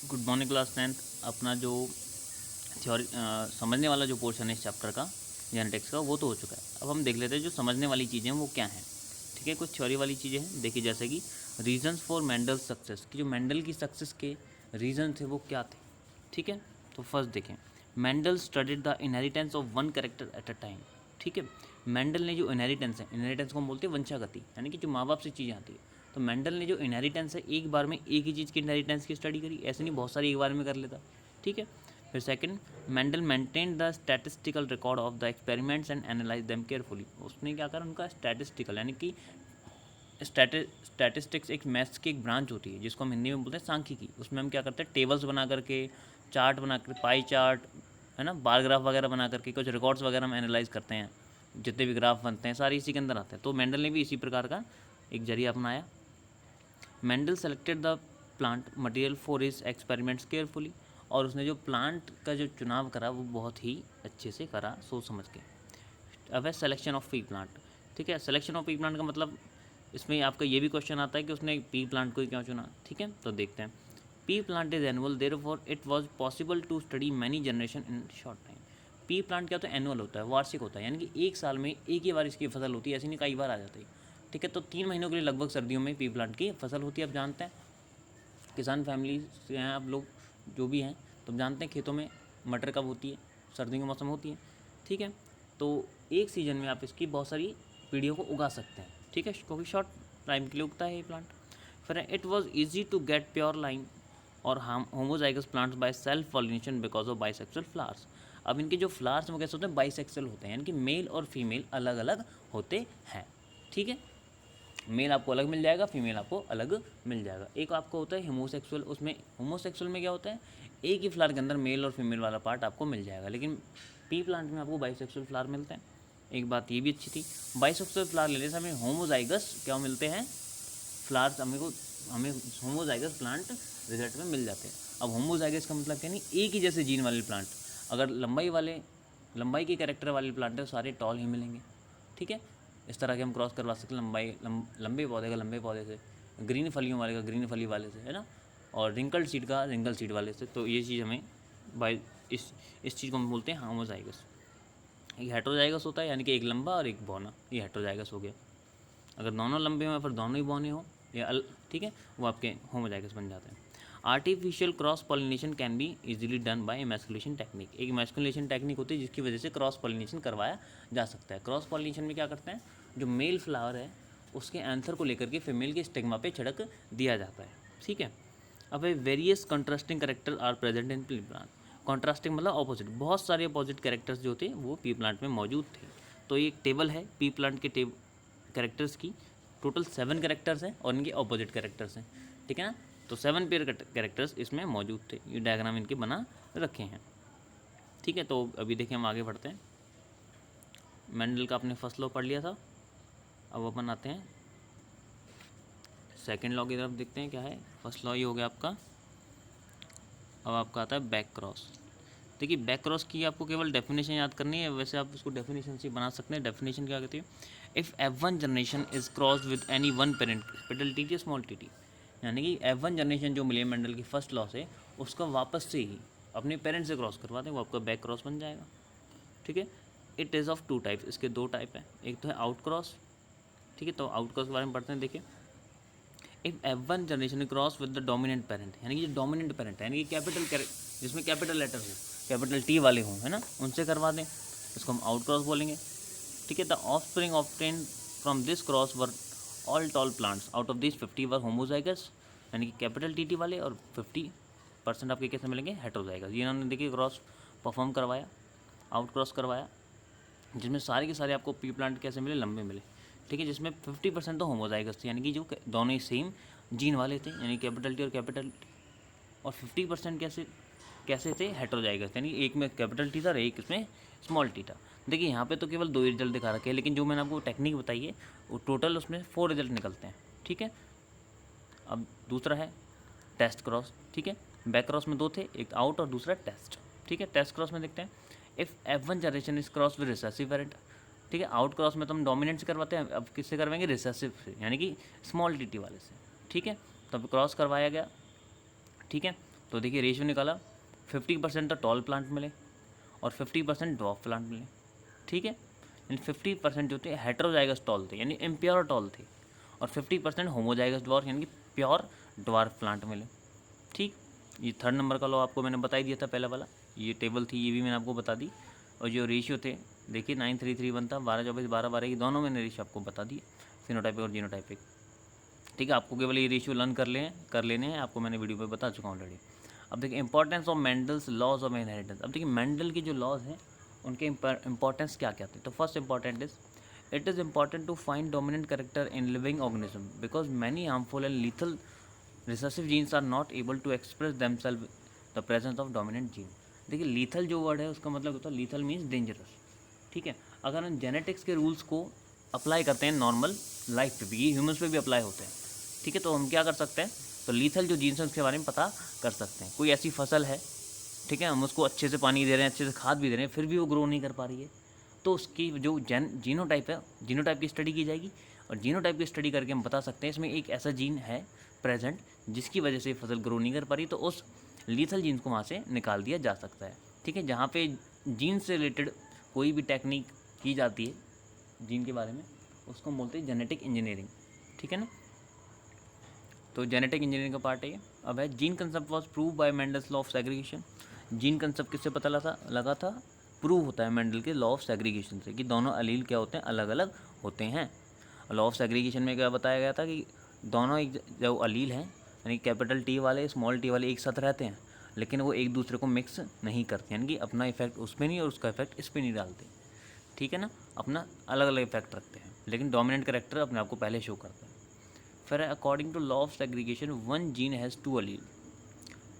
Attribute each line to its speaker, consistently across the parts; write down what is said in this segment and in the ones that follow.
Speaker 1: Good morning class 10th। अपना जो theory समझने वाला जो पोर्शन है इस चैप्टर का जेनेटिक्स का वो तो हो चुका है। अब हम देख लेते हैं जो समझने वाली चीज़ें हैं वो क्या हैं। ठीक है, कुछ थ्योरी वाली चीज़ें हैं। देखिए जैसे कि रीजंस फॉर मेंडल सक्सेस, कि जो मेंडल की सक्सेस के रीजन थे वो क्या थे। ठीक है, तो फर्स्ट देखें, Mendel studied the inheritance of one character at a time. ठीक है, मेंडल ने जो इनहेरिटेंस है, इनहेरिटेंस को हम बोलते हैं वंशागति, यानी कि जो माँ बाप से चीज़ें आती है। तो मेंडल ने जो इनहेरिटेंस है एक बार में एक ही चीज़ की इनहेरिटेंस की स्टडी करी, ऐसे नहीं बहुत सारी एक बार में कर लेता। ठीक है, फिर second, Mendel maintain the statistical record of the experiments and analyse them carefully. उसने क्या करा, उनका स्टैटिस्टिकल यानी कि स्टैटिस्टिक्स एक मैथ्स की एक ब्रांच होती है जिसको हम हिंदी में बोलते हैं सांख्यिकी। उसमें हम क्या करते हैं, टेबल्स बना करके, चार्ट बना कर, पाई चार्ट है ना, बार ग्राफ वगैरह बना करके कुछ रिकॉर्ड्स वगैरह हम एनालाइज करते हैं। जितने भी ग्राफ बनते हैं सारे इसी के अंदर आते हैं। तो मेंडल ने भी इसी प्रकार का एक जरिया अपनाया। Mendel selected the plant material for his experiments carefully, और उसने जो प्लांट का जो चुनाव करा वो बहुत ही अच्छे से करा, सोच समझ के। अब है सिलेक्शन ऑफ पी प्लांट। ठीक है, सिलेक्शन ऑफ पी प्लांट का मतलब इसमें आपका ये भी क्वेश्चन आता है कि उसने पी प्लांट को ही क्यों चुना। ठीक है, तो देखते हैं। Pea plant is annual, therefore it was possible to study many generation in short time. Pea plant क्या होता है, एनुअल होता है, वार्षिक होता है, यानी कि एक साल में एक ही बार इसकी फसल होती है, ऐसी नहीं कई बार आ जाती है। ठीक है, तो 3 महीनों के लिए लगभग सर्दियों में पी प्लांट की फसल होती है। आप जानते हैं किसान फैमिली से हैं आप लोग जो भी हैं, तो आप जानते हैं खेतों में मटर कब होती है, सर्दियों के मौसम होती है। ठीक है, तो एक सीज़न में आप इसकी बहुत सारी पीढ़ियों को उगा सकते हैं। ठीक है, क्योंकि शॉर्ट टाइम के लिए उगता है ये प्लांट। फिर it was easy to get pure line और homozygous plants by self pollination because of bisexual flowers. अब इनके जो फ्लावर्स वो कैसे होते हैं, बाइसेक्सुअल होते हैं, यानी कि मेल और फीमेल अलग अलग होते हैं। ठीक है, मेल आपको अलग मिल जाएगा, फीमेल आपको अलग मिल जाएगा। एक आपको होता है होमोसेक्सुअल, उसमें होमोसेक्सुअल में क्या होता है, एक ही फ्लावर के अंदर मेल और फीमेल वाला पार्ट आपको मिल जाएगा। लेकिन पी प्लांट में आपको बाइसेक्सुअल फ्लावर मिलते हैं। एक बात ये भी अच्छी थी, बाइसेक्सुअल फ्लावर लेने से हमें होमोजाइगस क्या मिलते हैं, फ्लावर्स हमें होमोजाइगस प्लांट रिजल्ट में मिल जाते हैं। अब होमोजाइगस का मतलब क्या, नहीं एक ही जैसे जीन वाले प्लांट। अगर लंबाई के कैरेक्टर वाले प्लांट है तो सारे टॉल ही मिलेंगे। ठीक है, इस तरह के हम क्रॉस करवा सकते हैं लंबे पौधे का लंबे पौधे से, ग्रीन फलियों वाले का ग्रीन फली वाले से, है ना, और रिंकल सीड का रिंकल सीड वाले से। तो ये चीज़ हमें बाई इस चीज़ को हम बोलते हैं होमोजाइगस। एक हेटेरोजाइगस होता है, यानी कि एक लंबा और एक बौना, ये हेटेरोजाइगस हो गया। अगर दोनों लंबे हों फिर दोनों ही बौने हों या ठीक है, वो आपके होमोजाइगस बन जाते हैं। Artificial cross pollination can be easily done by emasculation technique. एक इमैस्कुलेशन टेक्निक होती है जिसकी वजह से क्रॉस पॉलिनेशन करवाया जा सकता है। क्रॉस पॉलिनेशन में क्या करते हैं, जो मेल फ्लावर है उसके एंथर को लेकर के फीमेल के स्टिग्मा पे छिड़क दिया जाता है। ठीक है, अब various contrasting character are present in pea plant. Contrasting मतलब ऑपोजिट, बहुत सारे अपोजिट कैरेक्टर्स जो थे वो पी प्लांट में मौजूद थे। तो ये एक टेबल है पी प्लांट के कैरेक्टर्स की। टोटल 7 कैरेक्टर्स हैं और इनके ऑपोजिट कैरेक्टर्स हैं। ठीक है ना, तो 7 पेयर कैरेक्टर्स इसमें मौजूद थे, ये डायग्राम इनके बना रखे हैं। ठीक है, तो अभी देखिए हम आगे बढ़ते हैं। मेंडल का आपने फर्स्ट लॉ पढ़ लिया था, अब अपन आते हैं सेकेंड लॉ की तरफ, देखते हैं क्या है। फर्स्ट लॉ ये हो गया आपका, अब आपका आता है बैक क्रॉस। देखिए बैक क्रॉस की आपको केवल डेफिनेशन याद करनी है, वैसे आप इसको डेफिनेशन से बना सकते हैं। डेफिनेशन क्या कहती है, if F1 generation is cross with any one parent capital T T small T T, यानी कि F1 जनरेशन जो मिली है मेंडल की फर्स्ट लॉ से, उसका वापस से ही अपने पेरेंट से क्रॉस करवा दें, वो आपका बैक क्रॉस बन जाएगा। ठीक है, इट इज़ ऑफ 2 टाइप्स, इसके 2 टाइप हैं। एक तो है आउट क्रॉस। ठीक है, तो आउट क्रॉस के बारे में पढ़ते हैं। देखिए if F1 generation cross with the dominant parent, यानी कि जो डोमिनेंट पेरेंट है, यानी कि जिसमें कैपिटल लेटर हो, कैपिटल टी वाले हों, है ना, उनसे करवा दें, इसको हम आउट क्रॉस बोलेंगे। ठीक है, the offspring obtained from this cross were all tall plants, out of this 50 were homozygous, यानी कि कैपिटल टी वाले, और 50% आपके कैसे मिलेंगे, हेटेरोजाइगस। ये इन्होंने देखिए क्रॉस परफॉर्म करवाया, आउट क्रॉस करवाया, जिसमें सारे के सारे आपको पी प्लांट कैसे मिले, लंबे मिले। ठीक है, जिसमें 50% तो होमोजाइगस थे, यानी कि जो दोनों ही सेम जीन वाले थे, यानी कैपिटल टी और कैपिटल, और 50% कैसे कैसे थे, हेटेरोजाइगस, यानी एक में कैपिटल टी था और एक इसमें स्मॉल टी था। देखिए यहाँ पे तो केवल 2 रिजल्ट दिखा रखे हैं, लेकिन जो मैंने आपको टेक्निक बताई है वो टोटल उसमें 4 रिजल्ट निकलते हैं। ठीक है, अब दूसरा है टेस्ट क्रॉस। ठीक है, बैक क्रॉस में 2 थे, एक आउट और दूसरा टेस्ट। ठीक है, टेस्ट क्रॉस में देखते हैं, if F1 generation is cross with recessive parent. ठीक है, आउट क्रॉस में तो हम डोमिनेंट से करवाते हैं, अब किससे करवाएंगे, रिसेसिव से, यानी कि स्मॉल टी वाले से। ठीक है, तो अब क्रॉस करवाया गया। ठीक है, तो देखिए रेशियो निकाला, 50% तो टॉल प्लांट मिले और 50% ड्वार्फ प्लांट मिले, ठीक है। यानी 50% जो थे हेटेरोजाइगस टॉल थे यानी इम्प्योर टॉल थे, और 50% होमोजाइगस ड्वार्फ यानी कि प्योर ड्वार्फ प्लांट मिले, ठीक। ये 3rd नंबर का लॉ आपको मैंने बता ही दिया था, पहला वाला ये टेबल थी, ये भी मैंने आपको बता दी। और जो रेशियो थे देखिए 9331 था, 1224 12 की दोनों मैंने रेशियो आपको बता दी, फिनोटाइपिक और जीनोटाइपिक, ठीक है। आपको केवल ये रेशियो लर्न कर लेने हैं, आपको मैंने वीडियो में बता चुका हूँ ऑलरेडी। अब देखिए importance of Mendel's laws of inheritance. अब देखिए मेंडल के जो लॉज हैं उनके इंपॉर्टेंस क्या क्या थे। तो first important is it is important to find dominant character in living organism because many harmful and lethal recessive genes are not able to express themselves the presence of dominant gene. देखिए lethal जो word है उसका मतलब होता है lethal means dangerous, ठीक है। अगर हम जेनेटिक्स के रूल्स को अप्लाई करते हैं नॉर्मल लाइफ पे भी, ये ह्यूमंस पे भी अप्लाई होते हैं, ठीक है। तो हम क्या कर सकते हैं, तो लीथल जो जीन्स हैं उसके बारे में पता कर सकते हैं। कोई ऐसी फसल है, ठीक है, हम उसको अच्छे से पानी दे रहे हैं, अच्छे से खाद भी दे रहे हैं, फिर भी वो ग्रो नहीं कर पा रही है, तो उसकी जो जीनोटाइप है, जीनोटाइप की स्टडी की जाएगी। और जीनोटाइप की स्टडी करके हम बता सकते हैं इसमें एक ऐसा जीन है प्रेजेंट जिसकी वजह से फसल ग्रो नहीं कर पा रही, तो उस लीथल जीन्स को वहाँ से निकाल दिया जा सकता है, ठीक है। जहाँ पे जीन से रिलेटेड कोई भी टेक्निक की जाती है जीन के बारे में, उसको बोलते हैं जेनेटिक इंजीनियरिंग, ठीक है ना। तो जेनेटिक इंजीनियरिंग का पार्ट है ये। अब है gene concept was prove by Mendel's law of segregation. Gene concept किससे पता लगा था, प्रूव होता है मेंडल के लॉ ऑफ सेग्रीगेशन से, कि दोनों अलील क्या होते हैं, अलग अलग होते हैं। लॉ ऑफ सेग्रीगेशन में क्या बताया गया था कि दोनों एक जो अलील हैं यानी कैपिटल टी वाले स्मॉल टी वाले एक साथ रहते हैं, लेकिन वो एक दूसरे को मिक्स नहीं करते, यानी कि अपना इफेक्ट उस पर नहीं और उसका इफेक्ट इस पर नहीं डालते, ठीक है ना। अपना अलग अलग इफेक्ट रखते हैं, लेकिन डोमिनेंट करेक्टर अपने आप को पहले शो करता है। फिर according to law of segregation one gene has 2 allele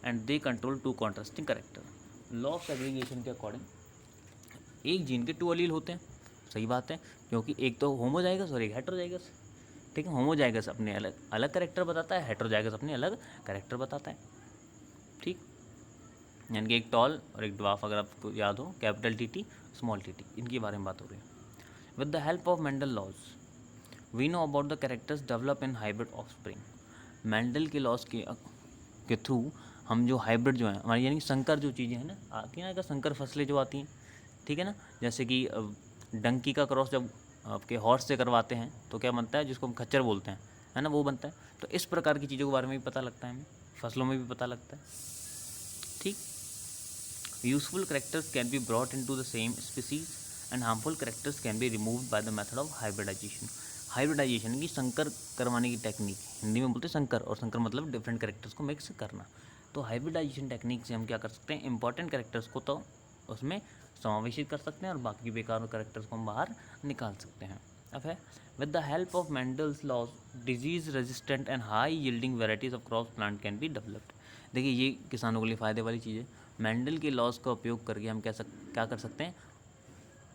Speaker 1: and they control 2 contrasting character. Law of segregation के अकॉर्डिंग एक जीन के 2 अलील होते हैं, सही बात है, क्योंकि एक तो होमोजाइगस और एक हेटेरोजाइगस, ठीक है। होमोजाइगस अपने अलग अलग करेक्टर बताता है, हेटेरोजाइगस अपने अलग करेक्टर बताता है, ठीक। यानी कि एक टॉल और एक ड्वार्फ, अगर आपको याद हो कैपिटल टी स्मॉल टी, इनके बारे में बात हो रही है। With the help of Mendel laws we know about the characters develop in hybrid offspring. Mendel के लॉज के थ्रू हम जो हाइब्रिड जो है हमारी, यानी संकर जो चीज़ें हैं ना आती हैं ना, संकर फसलें जो आती हैं, ठीक है ना। जैसे कि डंकी का क्रॉस जब आपके हॉर्स से करवाते हैं तो क्या बनता है, जिसको हम खच्चर बोलते हैं, है ना, वो बनता है। तो इस प्रकार की चीज़ों के बारे में भी पता लगता है हमें, फसलों में भी पता लगता है, ठीक। Useful characters can be brought in to the same species and harmful characters can be removed by the method of hybridization. Hybridization की संकर करवाने की टेक्निक, हिंदी में बोलते हैं संकर, और संकर मतलब डिफरेंट करेक्टर्स को मिक्स करना। तो हाइब्रिडाइजेशन टेक्निक से हम क्या कर सकते हैं, इंपॉर्टेंट करेक्टर्स को तो उसमें समावेशित कर सकते हैं और बाकी बेकार करेक्टर्स को हम बाहर निकाल सकते हैं। अब है with the help of Mendel's laws disease resistant and high yielding varieties of cross plant can be developed. देखिए ये किसानों के लिए फ़ायदे वाली चीज़ है। मेंडल के लॉज का उपयोग करके हम क्या कर सकते हैं,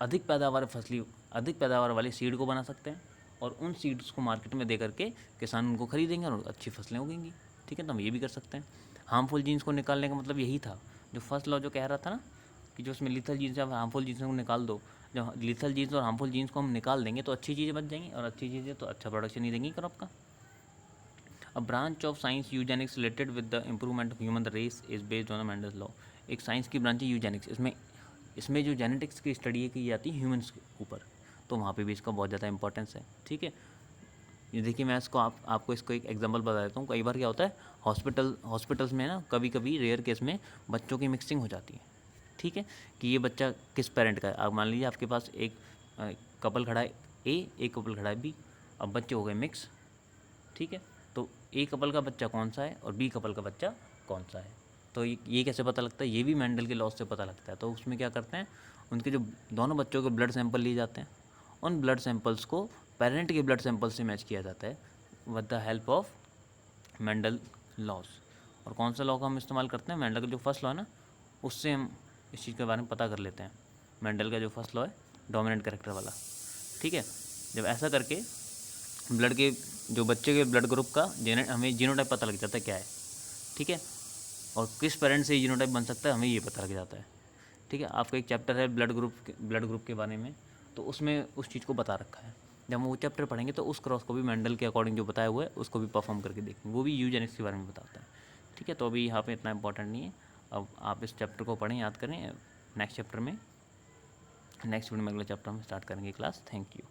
Speaker 1: अधिक पैदावार वाली सीड को बना सकते हैं, और उन सीड्स को मार्केट में दे करके किसान उनको खरीदेंगे और अच्छी फसलें उगेंगी, ठीक है। तो हम ये भी कर सकते हैं। हार्मफुल जीन्स को निकालने का मतलब यही था, जो फर्स्ट लॉ जो कह रहा था ना, कि जो उसमें लीथल जीन्स या हार्मफुल जीन्स को निकाल दो। जब लीथल जीन्स और हार्मफुल जीन्स को हम निकाल देंगे तो अच्छी चीज़ें बच जाएंगी, और अच्छी चीज़ें तो अच्छा प्रोडक्शन ही देंगी क्रॉप का। A branch of science eugenics related with the improvement of human race is based on the Mendel's law. एक साइंस की ब्रांच है यूजेनिक्स, इसमें जो जेनेटिक्स की स्टडी की जाती है ह्यूमन्स के ऊपर, तो वहाँ पे भी इसका बहुत ज़्यादा इंपॉर्टेंस है, ठीक है। ये देखिए मैं इसको आपको इसको एक एग्जांपल बता देता हूँ। कई बार क्या होता है हॉस्पिटल्स में ना, कभी कभी रेयर केस में बच्चों की मिक्सिंग हो जाती है, ठीक है, कि ये बच्चा किस पेरेंट का है। आप मान लीजिए आपके पास एक कपल खड़ा है ए, एक कपल खड़ा है बी, अब बच्चे हो गए मिक्स, ठीक है। तो ए कपल का बच्चा कौन सा है और बी कपल का बच्चा कौन सा है, तो ये कैसे पता लगता है, ये भी मेंडल के लॉज से पता लगता है। तो उसमें क्या करते हैं, उनके जो दोनों बच्चों के ब्लड सैंपल लिए जाते हैं, उन ब्लड सैंपल्स को पेरेंट के ब्लड सैंपल से मैच किया जाता है with the help of Mendel laws. और कौन सा लॉ का हम इस्तेमाल करते हैं, मेंडल का जो फर्स्ट लॉ है ना, उससे हम इस चीज़ के बारे में पता कर लेते हैं। मेंडल का जो फर्स्ट लॉ है डोमिनेंट करेक्टर वाला, ठीक है। जब ऐसा करके ब्लड के जो बच्चे के ब्लड ग्रुप का हमें जीनोटाइप पता लग जाता है क्या है, ठीक है, और किस पेरेंट से जीनोटाइप बन सकता है हमें ये पता लग जाता है, ठीक है। आपका एक चैप्टर है ब्लड ग्रुप के बारे में, तो उसमें उस चीज़ को बता रखा है। जब हम वो चैप्टर पढ़ेंगे तो उस क्रॉस को भी मेंडल के अकॉर्डिंग जो बताया हुआ है उसको भी परफॉर्म करके देखेंगे, वो भी यूजेनिक्स के बारे में बताता है, ठीक है। ठीक है, तो अभी यहाँ पे इतना इंपॉर्टेंट नहीं है। अब आप इस चैप्टर को पढ़ें, याद करें, नेक्स्ट चैप्टर में, नेक्स्ट वीडियो में अगले चैप्टर में स्टार्ट करेंगे क्लास। Thank you.